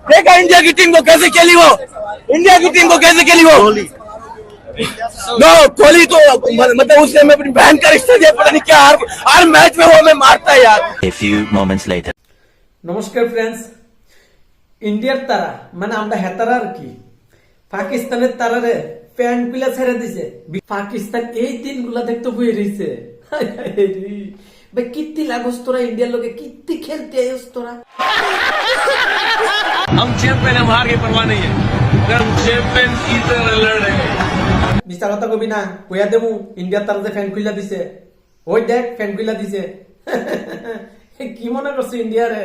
देखा इंडिया की टीम को कैसे खेली वो, इंडिया की टीम को कैसे खेली वो। नो कोहली तो मतलब उसने मैं अपनी बहन का रिश्ता दिया, पता नहीं क्या हर मैच में वो हमें मारता है यार। A few moments later. নমস্কার ফ্রেন্ডস, ইন্ডিয়ার তারা মানে আমরা হেতারা আর কি পাকিস্তানের তারারে প্যান্ট গুলা ছেড়ে দিছে। পাকিস্তান এই দিনগুলা দেখতে বই রইছে। ভাই কিত্তি লাগস তোরা ইন্ডিয়ার লোকে, কিত্তি খেলতে আইস তোরা। हम चैंपियन, हम हार के परवाह नहीं है, हम चैंपियन की तरह लड़े। মিস্টার কথা কবি না, কইয়া দেবো ইন্ডিয়ার তারা যে ফ্যান খুইলা দিছে, ওই দেখ ফ্যান খুইলা দিছে। কি মনে করছো ইন্ডিয়ারে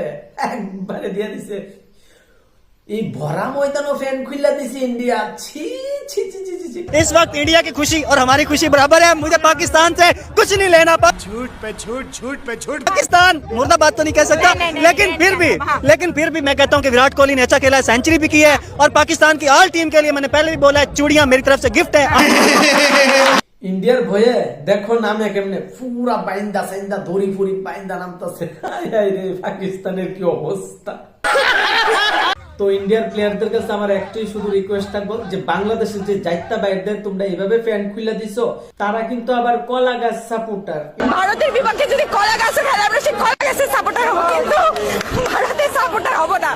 একবারে দিয়া দিছে, এই ভরা ময়দানও ফ্যান খুইলা দিছে ইন্ডিয়া। ছি ছি ছি ছি ছি। इस वक्त इंडिया की खुशी और हमारी खुशी बराबर है। मुझे पाकिस्तान से कुछ नहीं लेना। झूठ पे झूठ, झूठ पे झूठ। पाकिस्तान मुर्दाबाद तो नहीं कह सकता, लेकिन फिर भी मैं कहता हूं कि विराट कोहली ने अच्छा खेला है, सेंचुरी भी की है। और पाकिस्तान की ऑल टीम के लिए मैंने पहले भी बोला है, चूड़ियां मेरी तरफ से गिफ्ट है। ইন্ডিয়ার ভয়ে দেখো নামে কেমনে পুরা বাইন্দা সাইন্দা দড়ি ফুরি বাইন্দা নামতেছে। পাকিস্তানের কি অবস্থা। তো ইন্ডিয়ার প্লেয়ারদের কাছে আমার একটাই শুধু রিকোয়েস্ট থাকবো যে বাংলাদেশের যে জাইতা বাইরদের তোমরা এইভাবে ফ্যান খুলে দিছো, তারা কিন্তু আবার কলা গাছ সাপোর্টার। ভারতের বিপক্ষে যদি কলা গাছে খেলে আমরা সেই কলা গাছের সাপোর্টার হবো, কিন্তু ভারতের সাপোর্টার হবো না।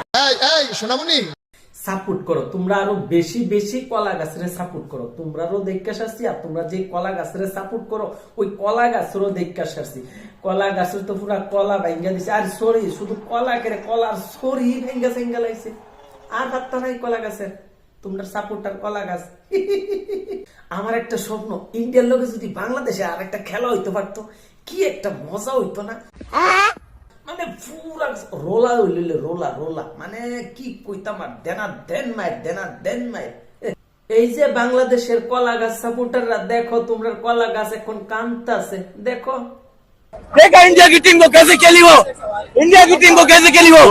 এই সোনামণি, সাপোর্ট করো তোমরা, আরো বেশি বেশি কলা গাছের সাপোর্ট করো। তোমরাও দেখা শাস্তি, আর তোমরা যে কলা গাছের সাপোর্ট করো ওই কলা গাছেরও দেখা শাস্তি। কলা গাছের তো পুরা কলা ভাঙ্গা দিছে, আর সরি শুধু কলা কেড়ে কলার সরি ভেঙ্গা সেঙ্গা লাগছে, আর হাতটা নাই কলা গাছের। তোমরা সাপোর্টার কলা গাছ। আমার একটা স্বপ্ন, ইন্ডিয়ার লোকে যদি বাংলাদেশে আর একটা খেলা হইতে পারতো, কি একটা মজা হইতো না। মানে পুরা রোলা হইলে রোলা রোলা, মানে কি কইতাম আর দেনা দেন মায়ের দেনা দেন মায়ের। এই যে বাংলাদেশের কলা গাছ সাপোর্টাররা দেখো, তোমরা কলা গাছ এখন কাঁদতাছে দেখো। देखा इंडिया की टीम को कैसे खेली वो, इंडिया की टीम को कैसे खेली वो।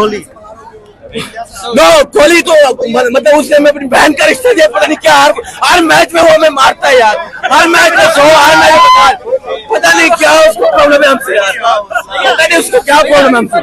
नो कोहली तो मतलब उसने मैं अपनी बहन का रिश्ता दिया, पता नहीं क्या हर मैच में वो हमें मारता है यार। हर मैच में हर मैच में पता नहीं क्या उसको प्रॉब्लम है हमसे यार, पता नहीं उसको क्या प्रॉब्लम है हमसे।